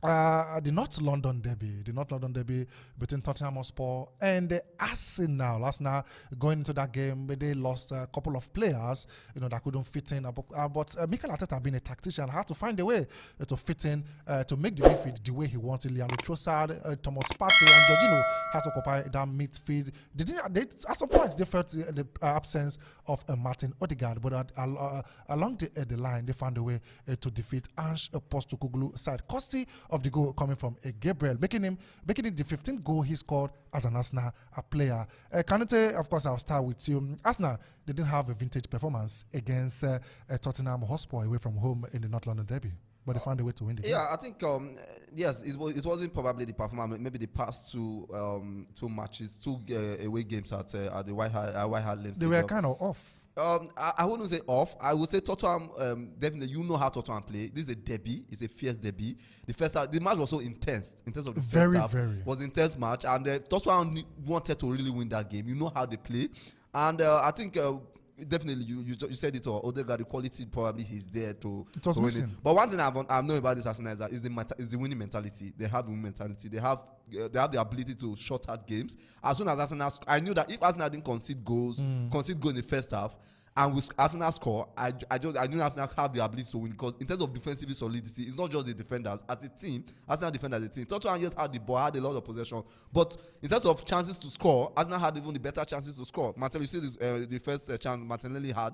The North London derby between Tottenham Hotspur and Arsenal. Arsenal going into that game, they lost a couple of players, that couldn't fit in. But Mikel Arteta, being a tactician, had to find a way to fit in, to make the midfield the way he wanted. Leandro Trossard, Thomas Partey, and Jorginho had to occupy that midfield. At some points, they felt the absence of Martin Odegaard, but along the line, they found a way to defeat Ange Postecoglou side. Costi of the goal coming from Gabriel, making it the 15th goal he scored as an Arsenal player. Kanute, of course, I'll start with you. Arsenal, they didn't have a vintage performance against Tottenham Hotspur away from home in the North London derby, but they found a way to win the game. Yeah, I think yes, it wasn't probably the performance. Maybe the past two matches, two away games at the White Hart Lane. They were kind of off. I wouldn't say off. I would say Tottenham, definitely, you know how Tottenham play. This is a derby. It's a fierce derby. The first half, the match was so intense in terms of the first half. It was an intense match, and Tottenham wanted to really win that game. You know how they play, and I think definitely you said it all. Odegaard, the quality probably he's there to win it. But one thing I've known about this Arsenal is the winning mentality. They have the winning mentality. They have the ability to short out games. As soon as Arsenal, I knew that if Arsenal didn't concede goals in the first half, and with Arsenal score, I knew Arsenal have the ability to win, because in terms of defensive solidity, it's not just the defenders. As a team, Arsenal defend as a team. Tottenham just had the ball, had a lot of possession, but in terms of chances to score, Arsenal had even the better chances to score. Martinelli, you see this, the first chance Martinelli had,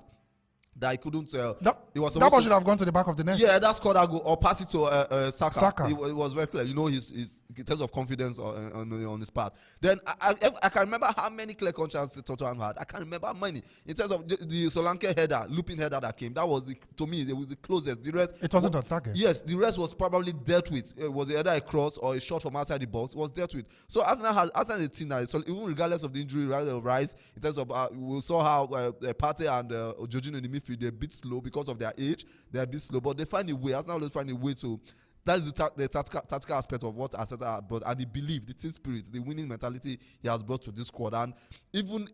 that he couldn't. That ball should have gone to the back of the net. Yeah, that scored that goal, or pass it to Saka. It was very clear. His in terms of confidence on his part. Then I can remember how many clear chances Tottenham had. I can remember many. In terms of the Solanke header, looping header that came, that was to me the closest. The rest, it wasn't a target. Yes, the rest was probably dealt with. It was either a cross or a shot from outside the box. It was dealt with. So Arsenal is a team that, so even regardless of the injury, rise in terms of we saw how Partey and Jorginho in the midfield, they're a bit slow because of their age. They're a bit slow, but they find a way. Arsenal always find a way to. That is the tactical aspect of what Arteta brought, and the belief, the team spirit, the winning mentality he has brought to this squad. And even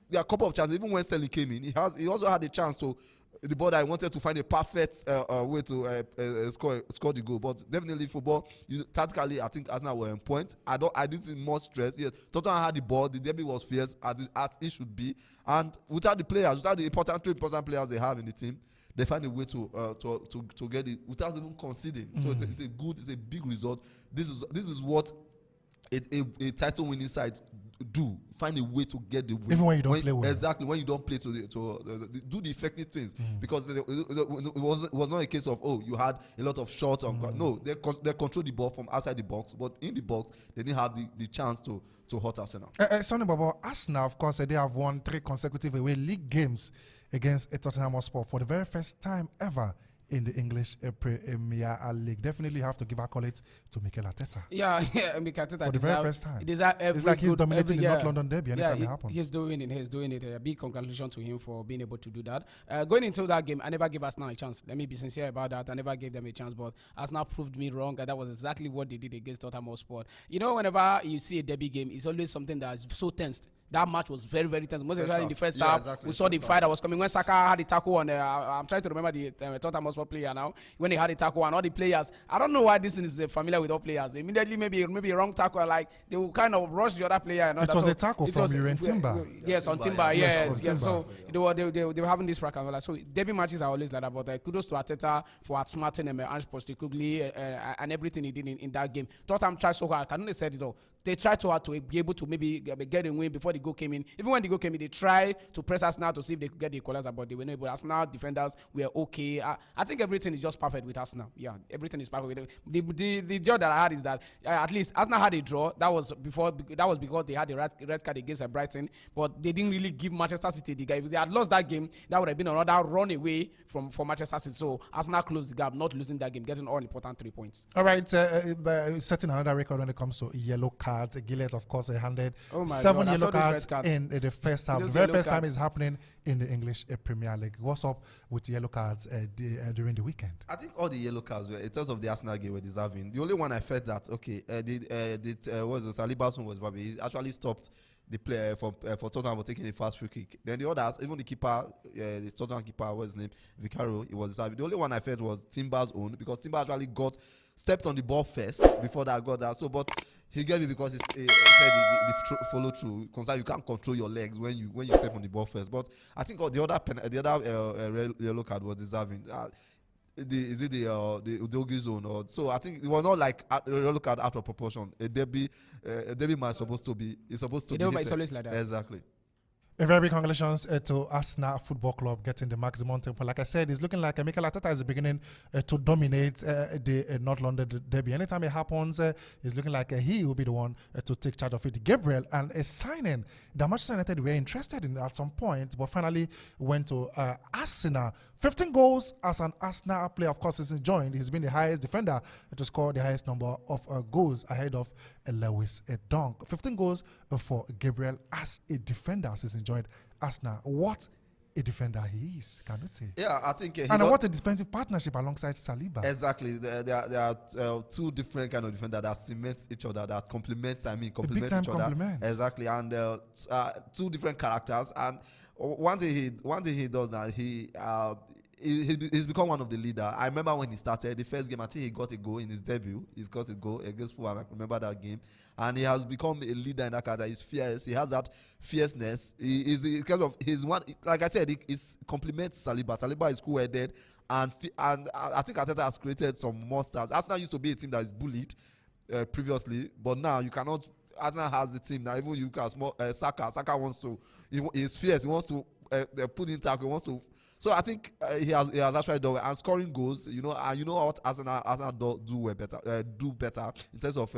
there are a couple of chances. Even when Sterling came in, he also had a chance to. The ball that I wanted to find a perfect way to score the goal, but definitely football. Tactically, I think Arsenal were on point. I didn't see more stress. Yes, Tottenham had the ball. The derby was fierce as it should be, and without the players, without the two important players they have in the team, they find a way to get it without even conceding. So it's a big result. This is what a title winning side do. Find a way to get the win, even when you don't play well. Exactly, when you don't play to do the effective things, because it was not a case of you had a lot of shots. No, they control the ball from outside the box, but in the box they didn't have the chance to hurt Arsenal. Sonny Baba, Arsenal, of course, they have won 3 consecutive away league games against Tottenham Hotspur for the very first time ever in the English Premier League. Definitely have to give accolades to Mikel Arteta. Yeah, Mikel Arteta for the very first time. It's like he's dominating the North London derby anytime it happens. He's doing it. A big congratulations to him for being able to do that. Going into that game, I never gave Arsenal a chance. Let me be sincere about that. I never gave them a chance, but Arsenal proved me wrong. That was exactly what they did against Tottenham Hotspur. Whenever you see a derby game, it's always something that's so tensed. That match was very, very tense. Most especially in the first half, exactly. We saw the fight that was coming. When Saka had the tackle on, I'm trying to remember the Tottenham Hotspur player now. When he had the tackle and all the players, I don't know why this is familiar with all players. Immediately, maybe a wrong tackle, like they will kind of rush the other player. It was a tackle from Timber. Yes, on Timber. Yes. So they were having this fracas. So derby matches are always like that. But kudos to Arteta for outsmarting Ange Postecoglou and everything he did in that game. Tottenham tried so hard. Can't say it all. They tried so hard to be able to maybe get a win before the goal came in. Even when the goal came in, they tried to press Arsenal to see if they could get the equalizer, but they were not able. Arsenal defenders were okay. I think everything is just perfect with Arsenal. Yeah, everything is perfect with them. The joy that I had is that at least Arsenal had a draw. That was because they had a red card against Brighton, but they didn't really give Manchester City the gap. If they had lost that game, that would have been another run away for Manchester City. So Arsenal closed the gap, not losing that game, getting all important 3 points. All right, setting another record when it comes to yellow cards. Gillett, of course, handed 7 yellow cards in the first half. The very first time it's happening in the English Premier League. What's up with yellow cards during the weekend? I think all the yellow cards were, in terms of the Arsenal game, were deserving. The only one I felt that Saliba's one was He actually stopped the player for Tottenham were taking a fast free kick. Then the others, even the keeper, the Tottenham keeper, what's his name, Vicario, it was the only one I felt was Timber's own, because Timber actually stepped on the ball first before that got that. So, but he gave it because he said the follow through. Consider you can't control your legs when you step on the ball first. But I think the other yellow card was deserving. The Udogi zone, so I think it was not like a yellow card out of proportion. A derby match is supposed to be. It's always like that. Exactly. A very big congratulations to Arsenal Football Club getting the maximum tempo. Like I said, it's looking like Mikel Arteta is beginning to dominate the North London derby. Anytime it happens, it's looking like he will be the one to take charge of it. Gabriel, and a signing that Manchester United were interested in at some point, but finally went to Arsenal. 15 goals as an Arsenal player. Of course, since he joined, he's been the highest defender to score the highest number of goals ahead of Lewis Dunk. 15 goals for Gabriel as a defender since he joined Arsenal. What a defender he is, can you say? Yeah, I think. And what a defensive partnership alongside Saliba. Exactly. There are two different kind of defenders that cement each other, that complement each other. Compliments. Exactly. And two different characters. And one thing he does now, he's become one of the leaders. I remember when he started the first game, I think he got a goal in his debut. He's got a goal against Fulham. I remember that game, and he has become a leader in that character. He's fierce. He has that fierceness. He's kind of one. Like I said, he complements Saliba. Saliba is cool-headed, and I think Arteta has created some monsters. Arsenal used to be a team that is bullied previously, but now you cannot. Arsenal has the team now. Even you can Saka. Saka wants to. He's fierce. He wants to put in tackle. He wants to. So I think he has actually done well. And scoring goals, and you know what Arsenal do better in terms of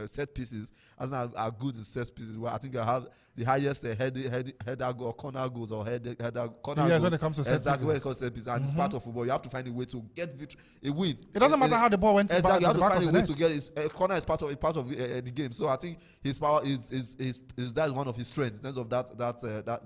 set pieces. Arsenal are good in set pieces. Well, I think I have the highest header goal, corner goals, or header corner goals. When it comes to set pieces. When it comes to set pieces. And it's part of football. You have to find a way to get a win. It doesn't matter how the ball went. Exactly. You have to find a way to get his corner is part of the game. So I think his power is that is one of his strengths in terms of that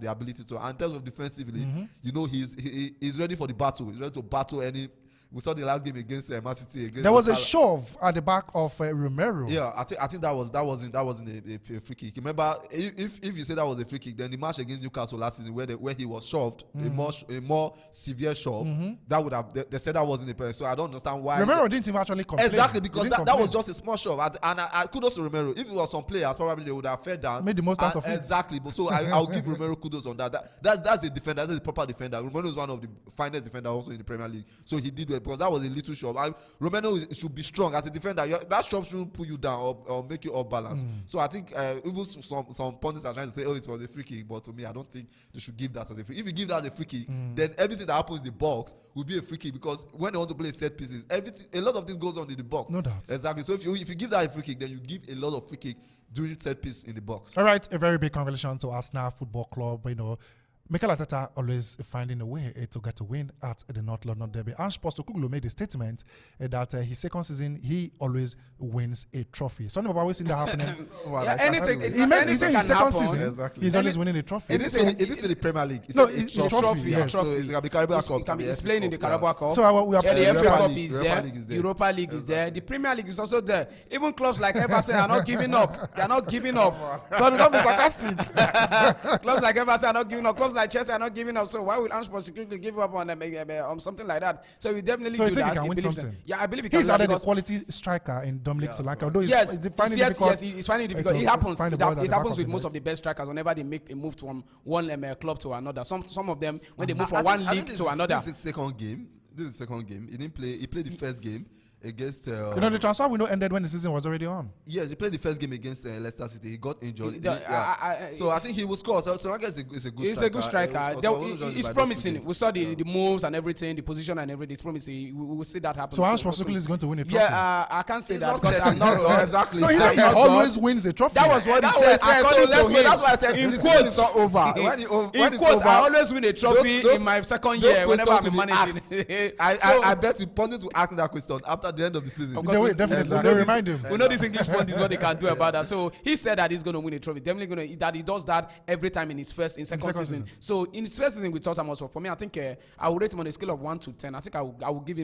the ability to. And in terms of defensively, he's ready for the battle. He's ready to battle any. We saw the last game against Man City. There was a shove at the back of Romero. Yeah, I think that wasn't a free kick. Remember, if you say that was a free kick, then the match against Newcastle last season where he was shoved, a more severe shove, that would have they said that wasn't a penalty. So I don't understand why Romero didn't even actually complain. Exactly, because that was just a small shove. And I kudos to Romero. If it was some players, probably they would have fed down, made the most out of it. Exactly. But so I'll give Romero kudos on that. That's a defender. That's a proper defender. Romero is one of the finest defenders also in the Premier League. So he did well because that was a little shove. Romero should be strong as a defender. That shove shouldn't pull you down or make you off balance. So I think even some pundits are trying to say, oh, it was a free kick, but to me, I don't think they should give that as a free kick. If you give that as a free kick, then everything that happens in the box will be a free kick, because when they want to play set pieces, a lot of things goes on in the box. No doubt. Exactly. So if you give that a free kick, then you give a lot of free kick during set piece in the box. All right, a very big congratulations to Arsenal Football Club. Mikel Arteta always finding a way to get a win at the North London derby. Ange Postecoglou made a statement that his second season he always wins a trophy. Something about always seen that happening. Anything. He said his second season he's always winning a trophy. It is in the Premier League. No, it's a trophy. Yes. So it can be Carabao Cup. It's playing in the Carabao Cup. So we are the FA Cup is Europa there. League is there. Europa League is there. The Premier League is also there. Even clubs like Everton are not giving up. They are not giving up. So don't be sarcastic. Clubs like Everton are not giving up. Clubs like Chelsea are not giving up. So why will Ange Postecoglou give up on something like that? So we definitely do that. He can win something. Yeah, I believe he can. He's added a quality striker in Dominic Solanke. Although he's finding it difficult. It happens. It happens with the most of the best strikers whenever they make a move from one club to another. Some of them when they move from one league to another. This is the second game. He didn't play. He played the first game against. The transfer window ended when the season was already on. Yes, he played the first game against Leicester City. He got injured. So I think he will score. So Solanke is a good striker. He's a good striker. He's promising. We saw the moves and everything, the position and everything. It's promising. We will see that happen. So Ange Postecoglou is going to win a trophy. Yeah, I can't say that because I'm not God. Exactly. No, he said he always wins a trophy. That was what he said. According to him, that's why I said in quotes, when in quotes, I always win a trophy in my second year whenever I'm managing. I bet you pundits will ask that question after at the end of the season. Of course, Definitely. we They know remind him. we know this English point is what they can do about that. So he said that he's going to win a trophy. Definitely going to that he does that every time in second season. So in his first season with Tottenham Hotspur, for me, I think I will rate him on a scale of 1 to 10. I think I will give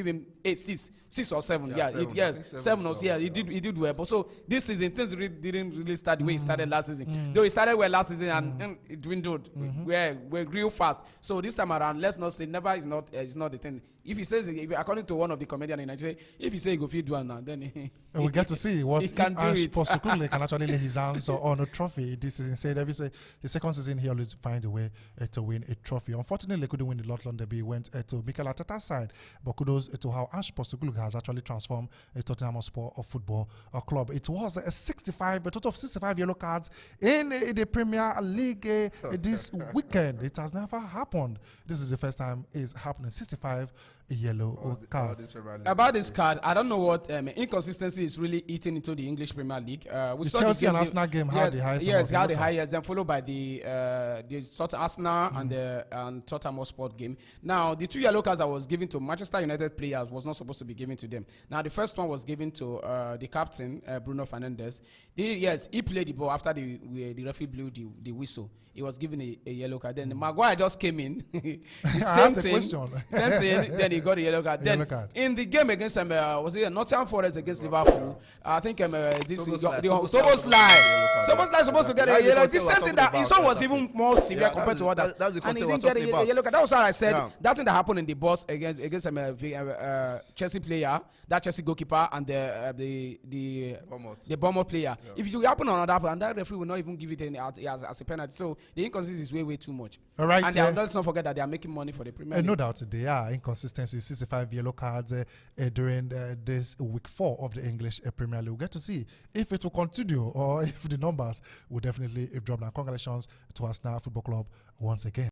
him 6 or 7. Yeah, 7 or 6. Yeah, he did well. But so this season things didn't really start the way he started last season. Though he started well last season and it dwindled. We're real fast. So this time around, let's not say never is not the thing. If he says, according to one of the comedians in Nigeria, if he say he go feed one now, then we get to see what he can do it. Postecoglou can actually lay his hands on a trophy this season. Said his second season he always finds a way to win a trophy. Unfortunately, he couldn't win the London Derby. He went to Mikel Arteta's side, but kudos to how Postecoglou has actually transformed a Tottenham Hotspur football club. It was a total of 65 yellow cards in the Premier League this weekend. It has never happened. This is the first time it's happening. 65 yellow cards. About this card, I don't know what inconsistency is really eating into the English Premier League. We saw Chelsea and Arsenal game had the highest. Yes, had the highest. Then followed by the Arsenal and Tottenham Hotspur game. Now the 2 yellow cards that was given to Manchester United players was not supposed to be given to them. Now the first one was given to the captain Bruno Fernandes. He played the ball after the referee blew the whistle. He was given a yellow card. Then Maguire just came in. Same thing. Then he got a yellow card. Then in the game against was it Nottingham Forest against Liverpool? I think Soboslai supposed to get a yellow. The same thing that his one was even more severe compared to others. And he didn't get a yellow card. That was what I said. Yeah. That thing that happened in the box against Chelsea player, that Chelsea goalkeeper, and the Bournemouth player. Yeah. If it happen on another, and that referee will not even give it as a penalty. So the inconsistency is way too much. All right. And let's not forget that they are making money for the Premier League. No doubt they are inconsistencies. 65 yellow cards during this week 4 of the English Premier League. We'll get to see if it will continue or if the numbers will definitely drop. Now, congratulations to Arsenal Football Club once again.